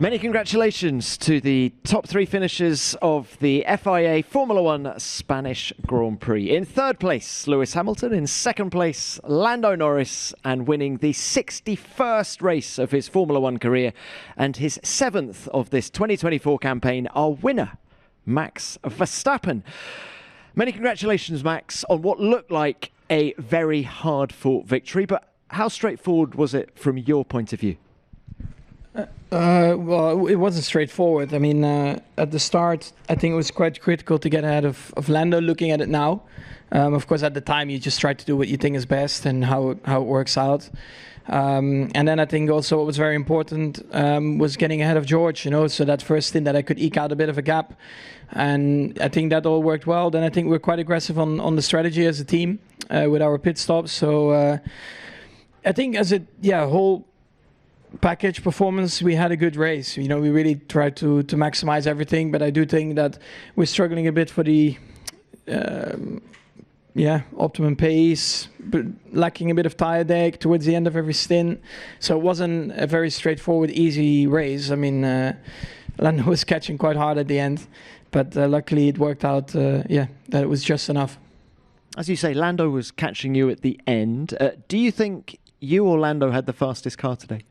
Many congratulations to the top three finishers of the FIA Formula One Spanish Grand Prix. In third place, Lewis Hamilton. In second place, Lando Norris, and winning the 61st race of his Formula One career and his 7th of this 2024 campaign, our winner, Max Verstappen. Many congratulations, Max, on what looked like a very hard-fought victory. But how straightforward was it from your point of view? Well, it wasn't straightforward. I mean, at the start, I think it was quite critical to get ahead of Lando. Looking at it now, of course, at the time, you just try to do what you think is best and how it works out. And then I think also what was very important was getting ahead of George. So that first stint that I could eke out a bit of a gap, and I think that all worked well. Then I think we're quite aggressive on the strategy as a team with our pit stops. So I think as a whole package performance, we had a good race. We really tried to maximize everything, but I do think that we're struggling a bit for the optimum pace, but lacking a bit of tire deg towards the end of every stint. So it wasn't a very straightforward, easy race. I mean, Lando was catching quite hard at the end, but luckily it worked out, that it was just enough. As you say, Lando was catching you at the end. Do you think you or Lando had the fastest car today?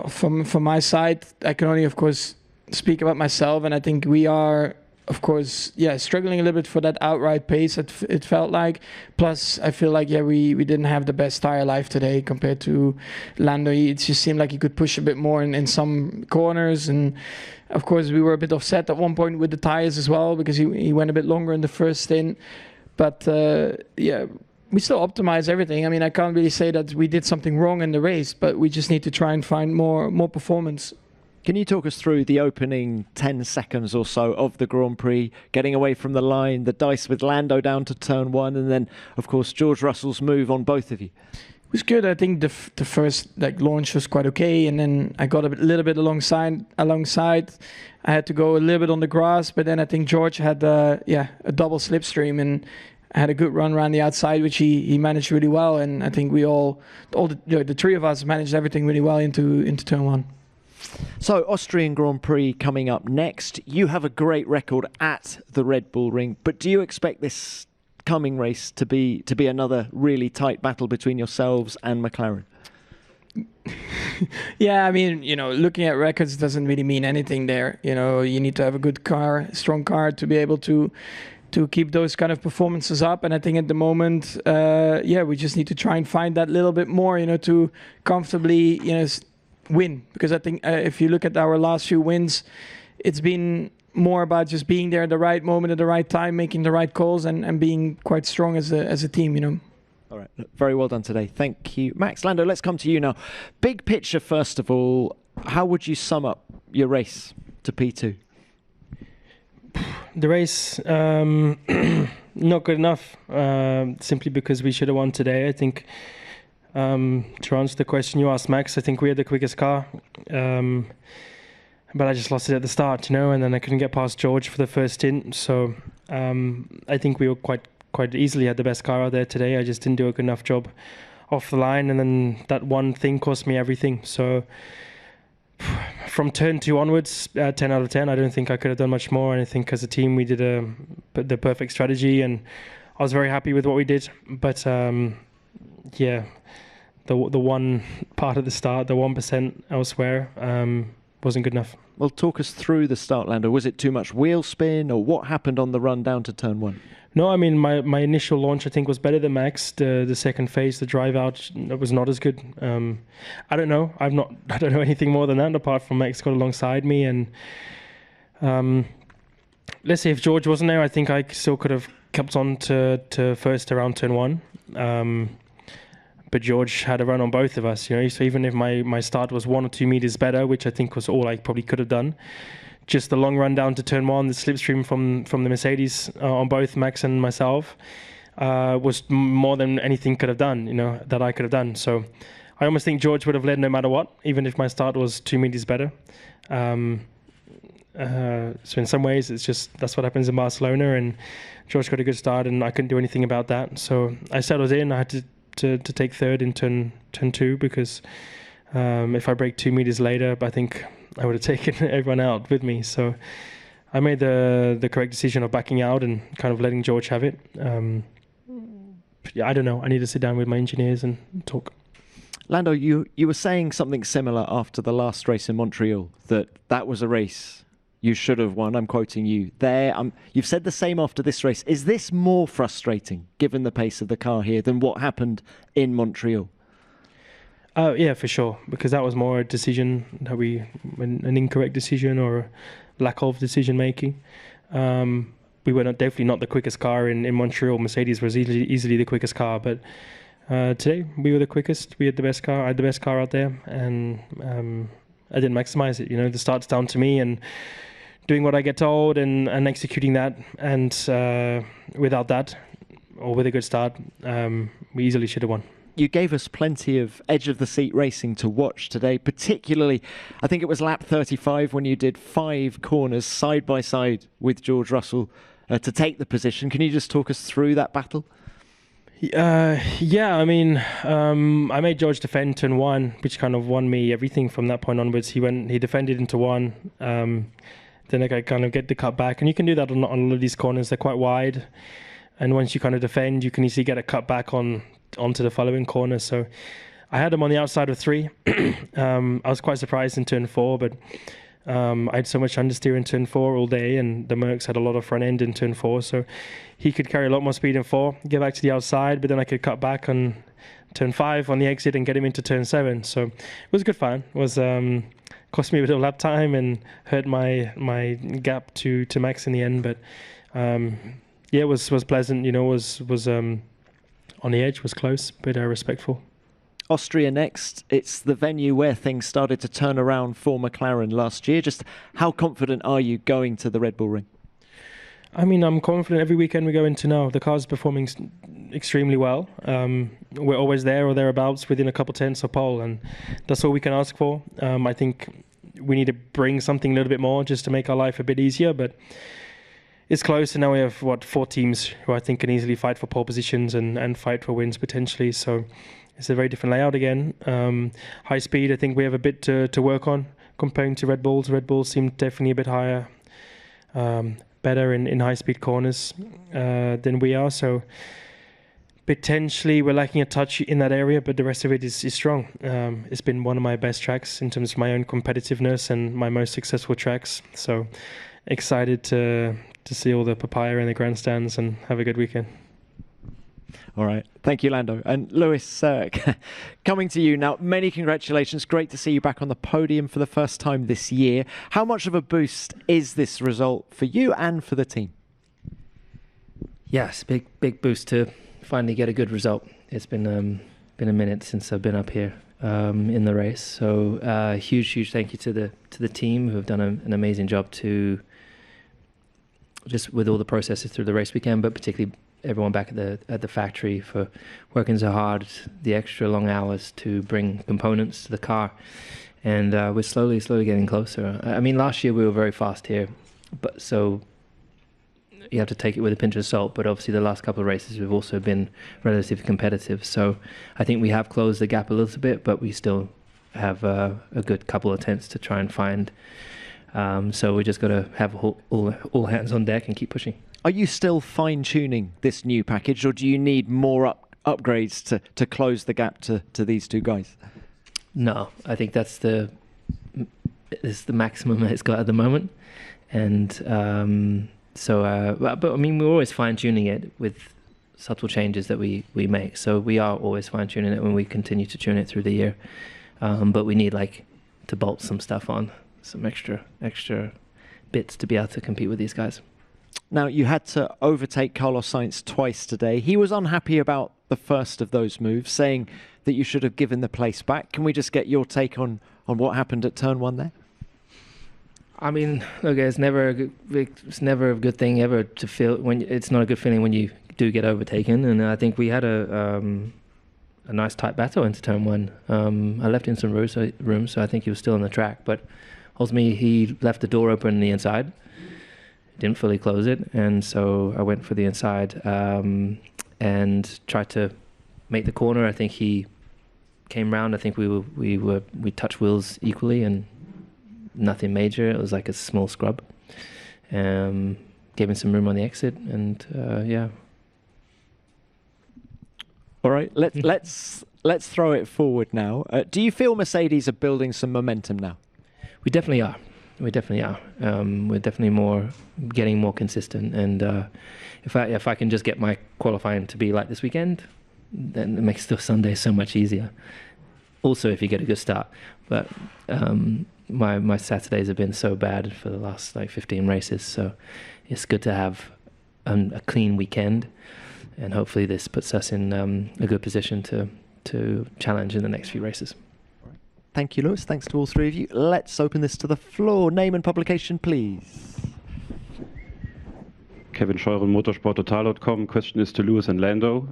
From my side, I can only, of course, speak about myself, and I think we are, of course, struggling a little bit for that outright pace. It felt like. Plus, I feel like we didn't have the best tire life today compared to Lando. It just seemed like he could push a bit more in some corners, and of course we were a bit offset at one point with the tires as well because he went a bit longer in the first stint. But we still optimize everything. I mean, I can't really say that we did something wrong in the race, but we just need to try and find more performance. Can you talk us through the opening 10 seconds or so of the Grand Prix, getting away from the line, the dice with Lando down to turn one, and then, of course, George Russell's move on both of you? It was good. I think the first launch was quite okay, and then I got a little bit alongside. I had to go a little bit on the grass, but then I think George had a double slipstream, and I had a good run around the outside, which he managed really well, and I think we the three of us managed everything really well into turn one. So, Austrian Grand Prix coming up next. You have a great record at the Red Bull Ring, but do you expect this coming race to be another really tight battle between yourselves and McLaren? Yeah, I mean, looking at records doesn't really mean anything there. You need to have a good car, strong car to be able to keep those kind of performances up. And I think at the moment, we just need to try and find that little bit more, to comfortably, win. Because I think if you look at our last few wins, it's been more about just being there at the right moment, at the right time, making the right calls and being quite strong as a team, All right. Very well done today. Thank you, Max. Lando, let's come to you now. Big picture, first of all, how would you sum up your race to P2? The race, not good enough, simply because we should have won today. I think, to answer the question you asked, Max, I think we had the quickest car, but I just lost it at the start, and then I couldn't get past George for the first stint. So I think we were quite easily had the best car out there today. I just didn't do a good enough job off the line, and then that one thing cost me everything. So from turn 2 onwards, 10 out of 10. I don't think I could have done much more. And I think as a team, we did the perfect strategy, and I was very happy with what we did. But the one part at the start, the 1% elsewhere, wasn't good enough. Well, talk us through the start, Lando. Was it too much wheel spin, or what happened on the run down to turn 1? No, I mean, my initial launch, I think, was better than Max. The second phase, the drive out, was not as good. I don't know. I don't know anything more than that, apart from Max got alongside me. And let's say if George wasn't there, I think I still could have kept on to first around turn 1. But George had a run on both of us, so even if my start was 1 or 2 meters better, which I think was all I probably could have done, just the long run down to turn 1, the slipstream from the Mercedes on both Max and myself was more than anything could have done, that I could have done. So I almost think George would have led no matter what, even if my start was 2 meters better. So in some ways, it's just that's what happens in Barcelona, and George got a good start, and I couldn't do anything about that. So I settled in. I had to take third in turn 2 because If I break 2 meters later, I think I would have taken everyone out with me. So I made the correct decision of backing out and kind of letting George have it. Yeah, I don't know. I need to sit down with my engineers and talk. Lando, you were saying something similar after the last race in Montreal, that was a race you should have won. I'm quoting you there. You've said the same after this race. Is this more frustrating, given the pace of the car here, than what happened in Montreal? Yeah, for sure, because that was more a decision that an incorrect decision or lack of decision making. We were definitely not the quickest car in Montreal. Mercedes was easily the quickest car, but today we were the quickest. We had the best car. I had the best car out there, and I didn't maximize it. The start's down to me and doing what I get told and executing that. And without that, or with a good start, we easily should have won. You gave us plenty of edge-of-the-seat racing to watch today, particularly, I think it was lap 35 when you did 5 corners side by side with George Russell to take the position. Can you just talk us through that battle? Yeah, I mean, I made George defend turn 1, which kind of won me everything from that point onwards. He defended into 1, then I kind of get the cut back, and you can do that on a lot of these corners. They're quite wide, and once you kind of defend, you can easily get a cut back onto the following corner. So I had him on the outside of 3. I was quite surprised in turn 4, but I had so much understeer in turn 4 all day, and the Mercs had a lot of front end in turn 4, so he could carry a lot more speed in 4, get back to the outside, but then I could cut back on turn 5 on the exit and get him into turn 7. So it was good fun. It was cost me a bit of lap time and hurt my gap to Max in the end, but yeah, it was pleasant. Was on the edge, was close, but respectful. Austria next. It's the venue where things started to turn around for McLaren last year. Just how confident are you going to the Red Bull Ring? I mean, I'm confident every weekend we go into now. The car's performing extremely well. We're always there or thereabouts within a couple tenths of pole, and that's all we can ask for. I think we need to bring something a little bit more just to make our life a bit easier, but it's close, and now we have 4 teams who I think can easily fight for pole positions and fight for wins potentially. So it's a very different layout again. High speed, I think we have a bit to work on comparing to Red Bulls. Red Bulls seem definitely a bit higher, better in high speed corners than we are. So potentially we're lacking a touch in that area, but the rest of it is strong. It's been one of my best tracks in terms of my own competitiveness and my most successful tracks. So excited to see all the papaya in the grandstands and have a good weekend. All right. Thank you, Lando. And Lewis, coming to you now, many congratulations. Great to see you back on the podium for the first time this year. How much of a boost is this result for you and for the team? Yes, big boost to finally get a good result. It's been a minute since I've been up here in the race. So huge thank you to the team who have done an amazing job to just with all the processes through the race weekend, but particularly everyone back at the factory for working so hard, the extra long hours to bring components to the car, and we're slowly getting closer. I mean, last year we were very fast here, but so you have to take it with a pinch of salt. But obviously the last couple of races we've also been relatively competitive. So I think we have closed the gap a little bit, but we still have a good couple of attempts to try and find. So we just got to have all hands on deck and keep pushing. Are you still fine-tuning this new package, or do you need more upgrades to close the gap to these 2 guys? No, I think it's the maximum it's got at the moment. And but I mean, we're always fine-tuning it with subtle changes that we make. So we are always fine-tuning it when we continue to tune it through the year. But we need to bolt some stuff on, some extra bits to be able to compete with these guys. Now, you had to overtake Carlos Sainz twice today. He was unhappy about the first of those moves, saying that you should have given the place back. Can we just get your take on what happened at turn 1 there? I mean, look, it's never a good thing ever to feel it's not a good feeling when you do get overtaken. And I think we had a nice tight battle into turn 1. I left in some room, so I think he was still on the track. But ultimately, he left the door open on the inside. Didn't fully close it, and so I went for the inside and tried to make the corner. I think he came round, I think we touched wheels equally and nothing major. It was like a small scrub. Gave him some room on the exit, and yeah. All right, let's throw it forward now. Do you feel Mercedes are building some momentum now? We definitely are. We're definitely getting more consistent. And if I can just get my qualifying to be like this weekend, then it makes the Sunday so much easier. Also, if you get a good start. But my Saturdays have been so bad for the last 15 races, so it's good to have a clean weekend, and hopefully this puts us in a good position to challenge in the next few races. Thank you, Lewis. Thanks to all three of you. Let's open this to the floor. Name and publication, please. Kevin Scheuren, motorsporttotal.com. Question is to Lewis and Lando.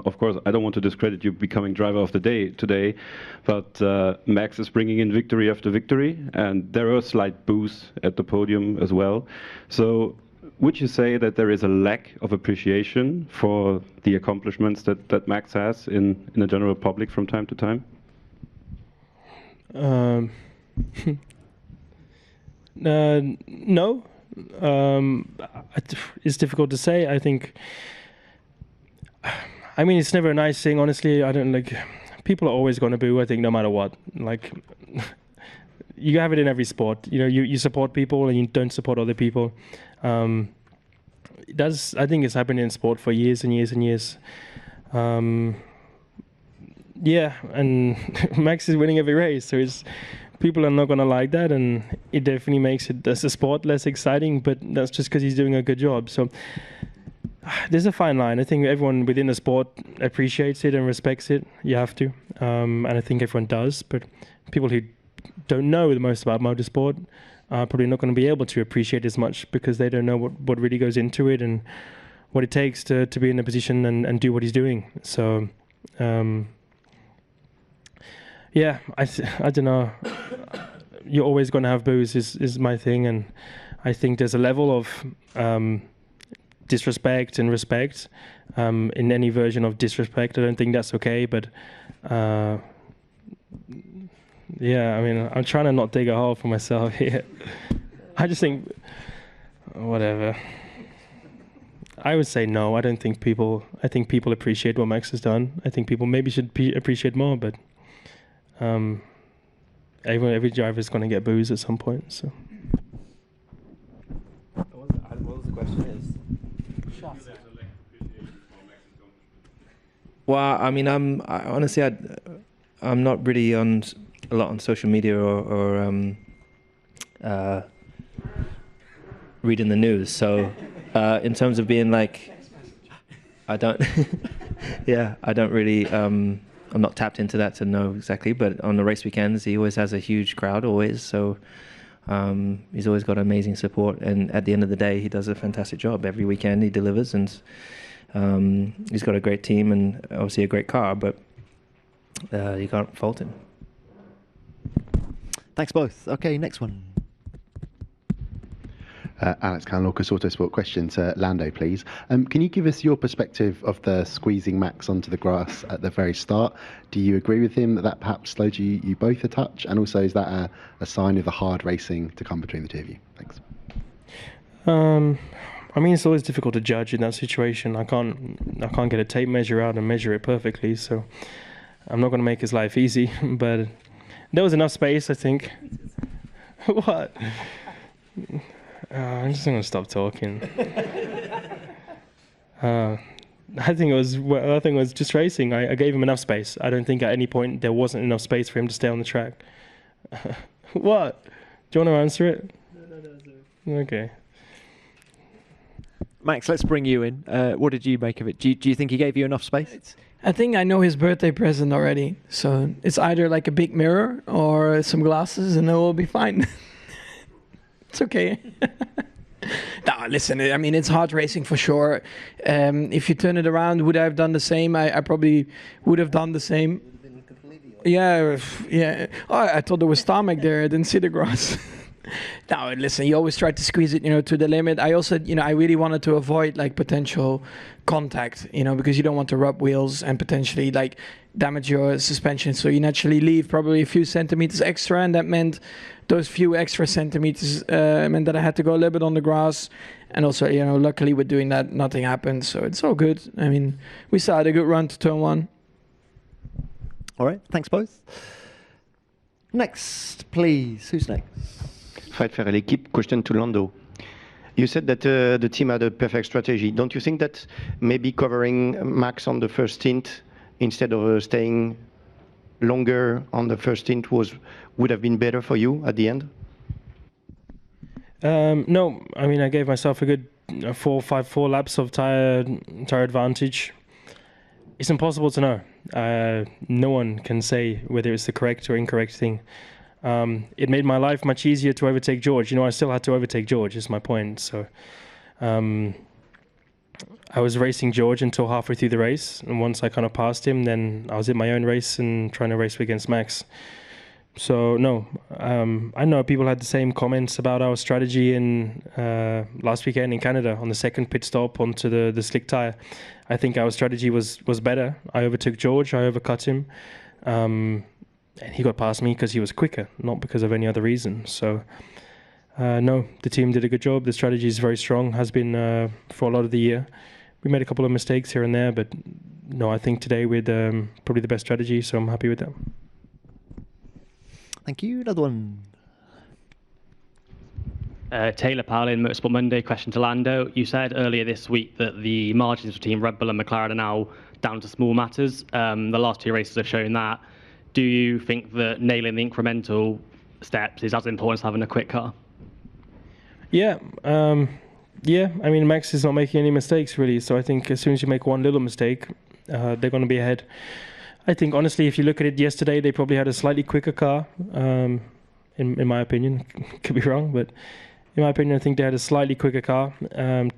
Of course, I don't want to discredit you becoming driver of the day today, but Max is bringing in victory after victory, and there are slight boos at the podium as well. So would you say that there is a lack of appreciation for the accomplishments that Max has in the general public from time to time? No. It's difficult to say. I think, it's never a nice thing, honestly. I don't people are always going to boo, I think, no matter what. You have it in every sport. You support people and you don't support other people. I think it's happened in sport for years and years and years. Yeah, and Max is winning every race, so people are not going to like that, and it definitely makes it as a sport less exciting, but that's just because he's doing a good job. So there's a fine line. I think everyone within the sport appreciates it and respects it. You have to, and I think everyone does, but people who don't know the most about motorsport are probably not going to be able to appreciate as much because they don't know what really goes into it and what it takes to be in a position and do what he's doing. So yeah, I don't know. You're always going to have boos is my thing, and I think there's a level of disrespect and respect in any version of disrespect. I don't think that's okay, but yeah, I'm trying to not dig a hole for myself here. I just think, whatever. I would say no. I think people appreciate what Max has done. I think people maybe should appreciate more, but every driver is going to get boos at some point. So. What was the question? Well, honestly, I'm not really a lot on social media or reading the news. So, in terms of being I don't really. I'm not tapped into that to know exactly, but on the race weekends, he always has a huge crowd, always. So he's always got amazing support, and at the end of the day, he does a fantastic job. Every weekend he delivers, and he's got a great team and obviously a great car, but you can't fault him. Thanks both. Okay, next one. Alex Canlorcus, Autosport. Question to Lando, please. Can you give us your perspective of the squeezing Max onto the grass at the very start? Do you agree with him that perhaps slowed you both a touch? And also, is that a sign of the hard racing to come between the two of you? Thanks. It's always difficult to judge in that situation. I can't get a tape measure out and measure it perfectly, so I'm not going to make his life easy. But there was enough space, I think. What? I'm just going to stop talking. I think it was just racing. I gave him enough space. I don't think at any point there wasn't enough space for him to stay on the track. What? Do you want to answer it? No. Okay. Max, let's bring you in. What did you make of it? Do you think he gave you enough space? I think I know his birthday present already. So it's either like a big mirror or some glasses, and it will be fine. It's okay. No, listen, it's hard racing for sure. If you turn it around, would I have done the same? I probably would have done the same. Yeah. Oh, I thought there was tarmac there. I didn't see the grass. No, listen, you always try to squeeze it, to the limit. I also, I really wanted to avoid like potential contact, because you don't want to rub wheels and potentially like damage your suspension. So you naturally leave probably a few centimeters extra, and that meant those few extra centimeters meant that I had to go a little bit on the grass. And also, luckily with doing that, nothing happened. So it's all good. I mean, we still had a good run to turn one. All right, thanks both. Next, please. Who's next? Fred Ferrer, l'équipe. Question to Lando. You said that the team had a perfect strategy. Don't you think that maybe covering Max on the first stint instead of staying longer on the first stint would have been better for you at the end? No, I mean I gave myself a good 4 laps of tire advantage. It's impossible to know. No one can say whether it's the correct or incorrect thing. It made my life much easier to overtake George. I still had to overtake George, is my point. So I was racing George until halfway through the race. And once I kind of passed him, then I was in my own race and trying to race against Max. So, no, I know people had the same comments about our strategy in last weekend in Canada on the second pit stop onto the slick tire. I think our strategy was better. I overtook George, I overcut him. And he got past me because he was quicker, not because of any other reason. So, no, the team did a good job. The strategy is very strong, has been for a lot of the year. We made a couple of mistakes here and there, but no, I think today we had probably the best strategy, so I'm happy with that. Thank you. Another one. Taylor Powell in Motorsport Monday. Question to Lando. You said earlier this week that the margins between Red Bull and McLaren are now down to small matters. The last 2 races have shown that. Do you think that nailing the incremental steps is as important as having a quick car? Yeah. I mean, Max is not making any mistakes, really. So I think as soon as you make one little mistake, they're going to be ahead. I think, honestly, if you look at it yesterday, they probably had a slightly quicker car, in my opinion. Could be wrong, but in my opinion, I think they had a slightly quicker car.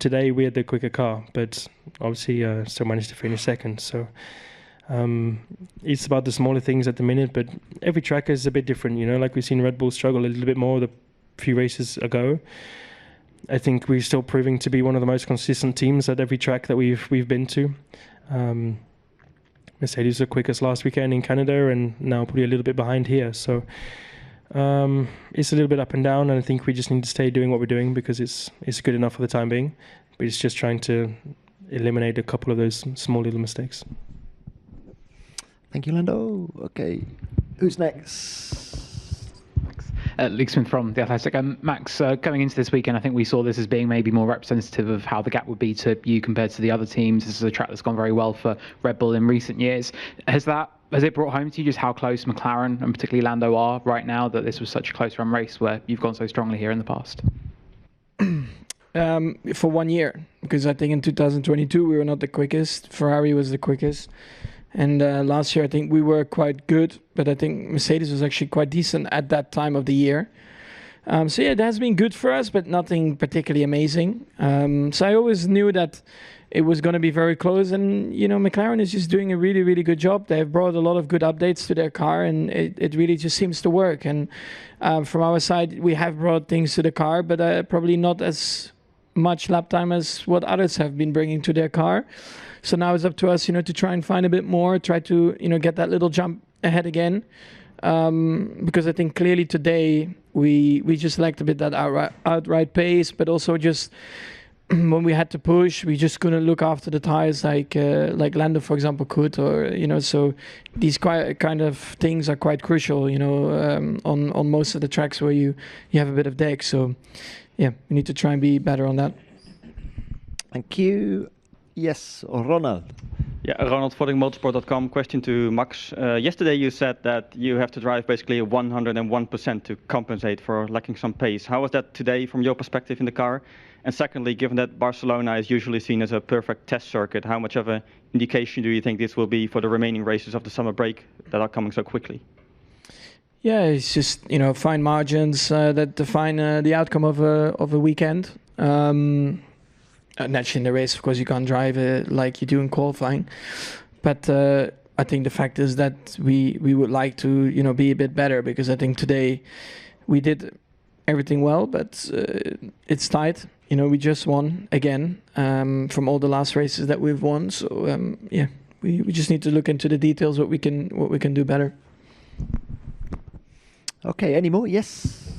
Today, we had the quicker car, but obviously still managed to finish second. So it's about the smaller things at the minute, but every track is a bit different, like we've seen Red Bull struggle a little bit more the few races ago. I think we're still proving to be one of the most consistent teams at every track that we've been to. Mercedes were quickest last weekend in Canada and now probably a little bit behind here. So it's a little bit up and down, and I think we just need to stay doing what we're doing because it's good enough for the time being. But it's just trying to eliminate a couple of those small little mistakes. Thank you, Lando. Okay. Who's next? Luke Smith from The Athletic. Max, going into this weekend, I think we saw this as being maybe more representative of how the gap would be to you compared to the other teams. This is a track that's gone very well for Red Bull in recent years. Has it brought home to you just how close McLaren and particularly Lando are right now, that this was such a close run race where you've gone so strongly here in the past? For 1 year, because I think in 2022 we were not the quickest. Ferrari was the quickest. And last year, I think we were quite good, but I think Mercedes was actually quite decent at that time of the year. So yeah, it has been good for us, but nothing particularly amazing. So I always knew that it was going to be very close. And, McLaren is just doing a really, really good job. They've brought a lot of good updates to their car, and it really just seems to work. And from our side, we have brought things to the car, but probably not as much lap time as what others have been bringing to their car. So now it's up to us, to try and find a bit more, try to, get that little jump ahead again. Because I think clearly today we just lacked a bit that outright pace, but also just when we had to push, we just couldn't look after the tires like Lando, for example, could, or so these kind of things are quite crucial, on most of the tracks where you have a bit of deck. So yeah, we need to try and be better on that. Thank you. Yes, Ronald. Yeah, Ronald Vodding, motorsport.com. Question to Max. Yesterday you said that you have to drive basically 101% to compensate for lacking some pace. How was that today from your perspective in the car? And secondly, given that Barcelona is usually seen as a perfect test circuit, how much of an indication do you think this will be for the remaining races of the summer break that are coming so quickly? Yeah, it's just, fine margins that define the outcome of a weekend. Naturally in the race, of course, you can't drive like you do in qualifying. But I think the fact is that we would like to, be a bit better, because I think today we did everything well, but it's tight. You know, we just won again from all the last races that we've won. So yeah, we just need to look into the details, what we can do better. Okay, any more? Yes.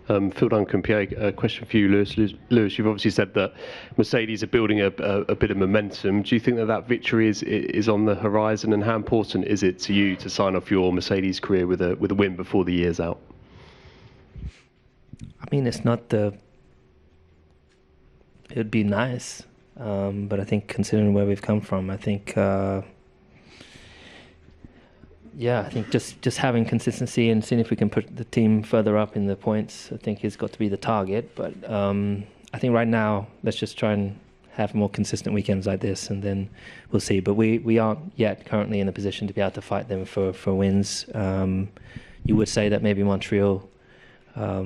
Phil Duncan, PA, a question for you, Lewis. Lewis, you've obviously said that Mercedes are building a bit of momentum. Do you think that victory is on the horizon, and how important is it to you to sign off your Mercedes career with a win before the year's out? I mean, it's not the. It would be nice, but I think considering where we've come from, I think. Yeah, I think just having consistency and seeing if we can put the team further up in the points, I think has got to be the target. But I think right now, let's just try and have more consistent weekends like this, and then we'll see. But we aren't yet currently in a position to be able to fight them for wins. You would say that maybe Montreal, I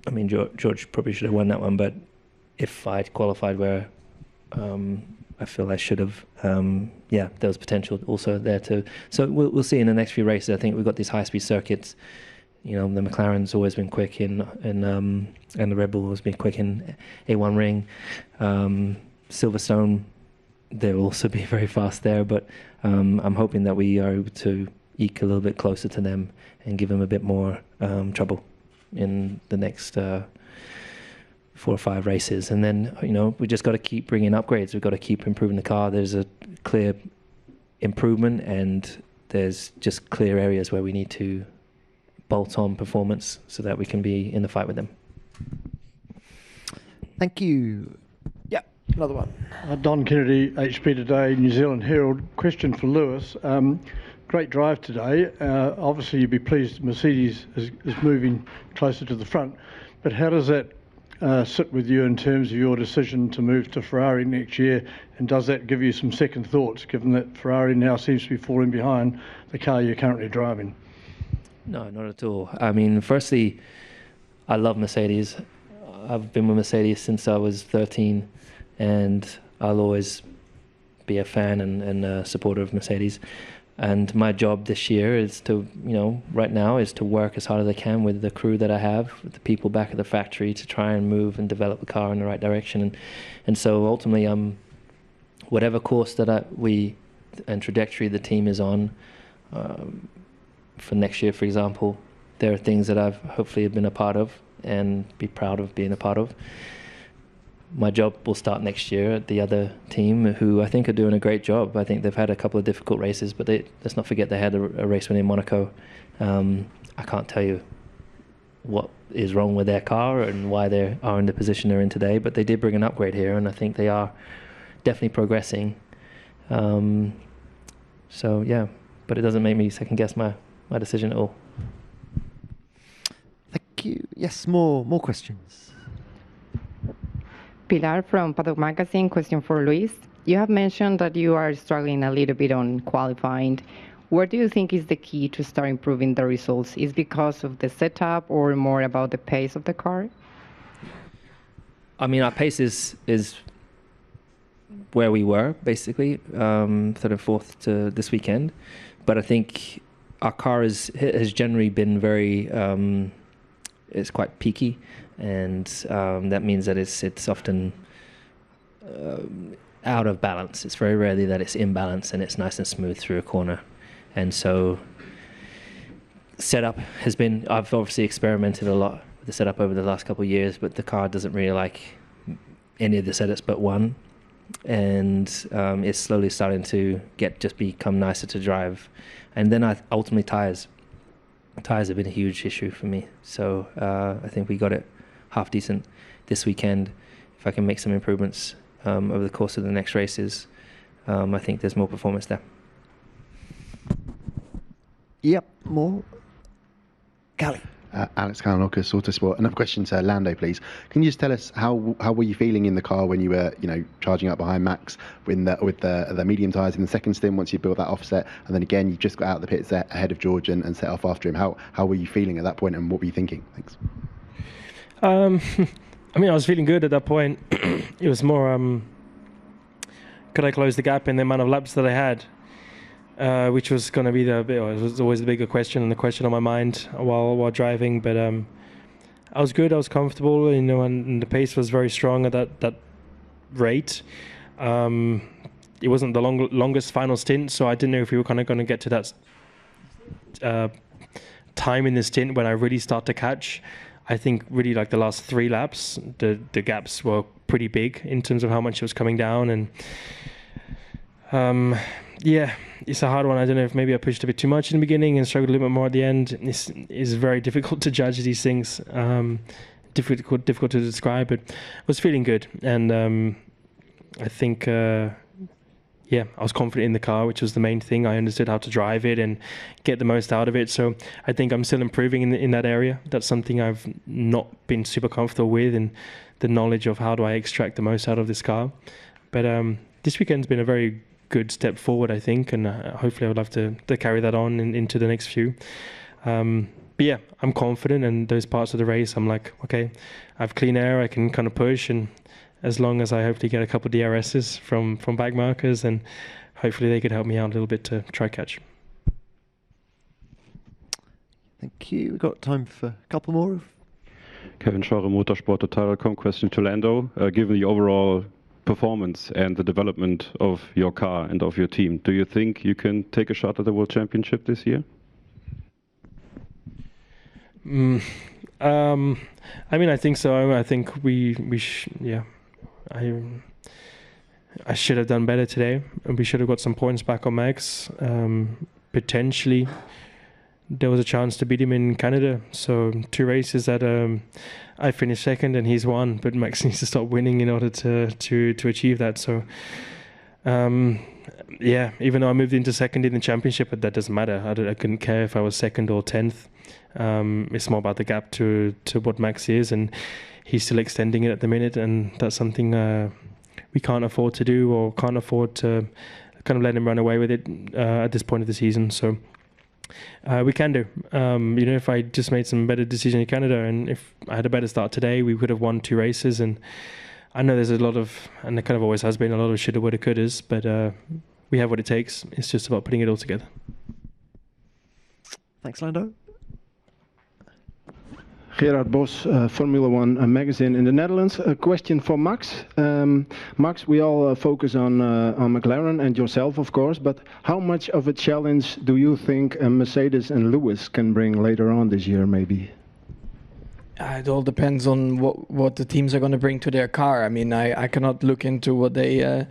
mean, George probably should have won that one, but if I'd qualified where I feel I should have. Yeah, there was potential also there too. So we'll see in the next few races. I think we've got these high-speed circuits. You know, the McLaren's always been quick and the Red Bull has been quick in A1 Ring. Silverstone, they'll also be very fast there. But I'm hoping that we are able to eke a little bit closer to them and give them a bit more trouble in the next 4 or 5 races. And then, you know, we just got to keep bringing upgrades. We've got to keep improving the car. There's a clear improvement, and there's just clear areas where we need to bolt on performance so that we can be in the fight with them. Thank you. Yeah, another one. Don Kennedy, HP Today, New Zealand Herald. Question for Lewis. Great drive today. Obviously, you'd be pleased Mercedes is moving closer to the front, but how does that sit with you in terms of your decision to move to Ferrari next year, and does that give you some second thoughts, given that Ferrari now seems to be falling behind the car you're currently driving? No, not at all. I mean, firstly, I love Mercedes. I've been with Mercedes since I was 13, and I'll always be a fan and a supporter of Mercedes. And my job this year is to, you know, right now is to work as hard as I can with the crew that I have, with the people back at the factory, to try and move and develop the car in the right direction. And so ultimately, whatever course that and trajectory the team is on, for next year, for example, there are things that I've hopefully been a part of and be proud of being a part of. My job will start next year at the other team, who I think are doing a great job. I think they've had a couple of difficult races, but let's not forget they had a race win in Monaco. I can't tell you what is wrong with their car and why they are in the position they're in today, but they did bring an upgrade here, and I think they are definitely progressing. So yeah, but it doesn't make me second guess my decision at all. Thank you. Yes, more questions. Pilar from Paddock Magazine, question for Luis. You have mentioned that you are struggling a little bit on qualifying. Where do you think is the key to start improving the results? Is it because of the setup or more about the pace of the car? I mean, our pace is where we were, basically, third and fourth to this weekend. But I think our car has generally been very, it's quite peaky. And that means that it's often out of balance. It's very rarely that it's in balance and it's nice and smooth through a corner. And so setup has been, I've obviously experimented a lot with the setup over the last couple of years, but the car doesn't really like any of the setups but one. And it's slowly starting to become nicer to drive. And then ultimately tires. Tires have been a huge issue for me. So I think we got it half decent this weekend. If I can make some improvements over the course of the next races, I think there's more performance there. Yep, more. Gally. Alex Kalinokis, Autosport. Another question to Lando, please. Can you just tell us how were you feeling in the car when you were, charging up behind Max with the medium tyres in the second stint once you built that offset, and then again you just got out of the pits there ahead of George and set off after him? How were you feeling at that point, and what were you thinking? Thanks. I mean, I was feeling good at that point. It was more, could I close the gap in the amount of laps that I had? Which was going to be it was always the bigger question and the question on my mind while driving. But I was good. I was comfortable, and the pace was very strong at that rate. It wasn't the longest final stint, so I didn't know if we were kind of going to get to that time in the stint when I really start to catch. I think really like the last 3 laps, the gaps were pretty big in terms of how much it was coming down, and yeah, it's a hard one. I don't know if maybe I pushed a bit too much in the beginning and struggled a little bit more at the end. It's very difficult to judge these things. Difficult to describe, but I was feeling good, and I think I was confident in the car, which was the main thing. I understood how to drive it and get the most out of it. So I think I'm still improving in that area. That's something I've not been super comfortable with, and the knowledge of how do I extract the most out of this car. But this weekend's been a very good step forward, I think, and hopefully I would love to carry that on into the next few. But yeah, I'm confident, and those parts of the race, I'm like, okay, I have clean air, I can kind of push, and as long as I hopefully get a couple of DRSs from back markers, and hopefully they could help me out a little bit to try catch. Thank you. We've got time for a couple more. Kevin Schorre, motorsporttotal.com. Question to Lando. Given the overall performance and the development of your car and of your team, do you think you can take a shot at the World Championship this year? I mean, I think so. I think I should have done better today, and we should have got some points back on Max. Potentially, there was a chance to beat him in Canada. So 2 races that I finished second and he's won, but Max needs to stop winning in order to achieve that. So even though I moved into second in the championship, but that doesn't matter. I couldn't care if I was second or 10th. It's more about the gap to what Max is, and he's still extending it at the minute, and that's something we can't afford to do, or can't afford to kind of let him run away with it at this point of the season. So we can do. If I just made some better decision in Canada, and if I had a better start today, we would have won 2 races. And I know there's a lot of, and there kind of always has been, a lot of shoulda, woulda, couldas, but we have what it takes. It's just about putting it all together. Thanks, Lando. Gerard Bos, Formula One magazine in the Netherlands. A question for Max. Max, we all focus on McLaren and yourself, of course, but how much of a challenge do you think Mercedes and Lewis can bring later on this year, maybe? It all depends on what the teams are going to bring to their car. I mean, I cannot look into what they're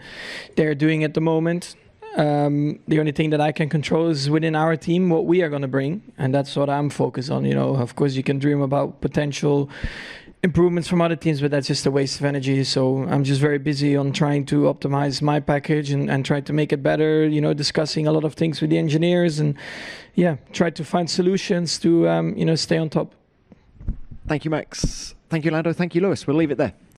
doing at the moment. The only thing that I can control is within our team what we are going to bring, and that's what I'm focused on. Of course, you can dream about potential improvements from other teams, but that's just a waste of energy. So I'm just very busy on trying to optimize my package and try to make it better. Discussing a lot of things with the engineers, and try to find solutions to stay on top. Thank you, Max. Thank you, Lando. Thank you, Lewis. We'll leave it there.